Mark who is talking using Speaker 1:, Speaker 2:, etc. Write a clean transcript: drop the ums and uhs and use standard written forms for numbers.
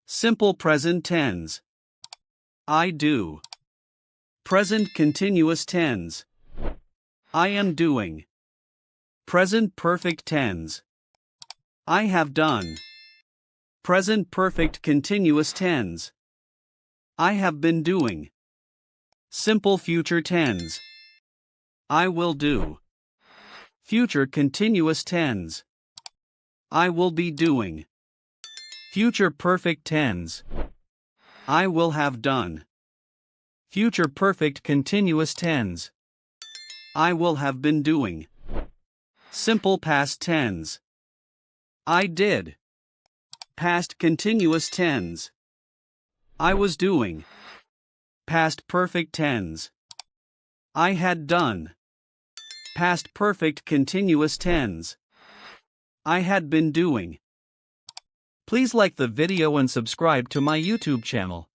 Speaker 1: Simple present tense. I do. Present continuous tense. I am doing. Present perfect tense. I have done. Present perfect continuous tense. I have been doing. Simple future tense. I will do. Future continuous tense. I will be doing. Future perfect tense. I will have done. Future perfect continuous tense. I will have been doing. Simple past tense. I did. Past continuous tense. I was doing. Past perfect tense. I had done. Past perfect continuous tense. I had been doing. Please like the video and subscribe to my YouTube channel.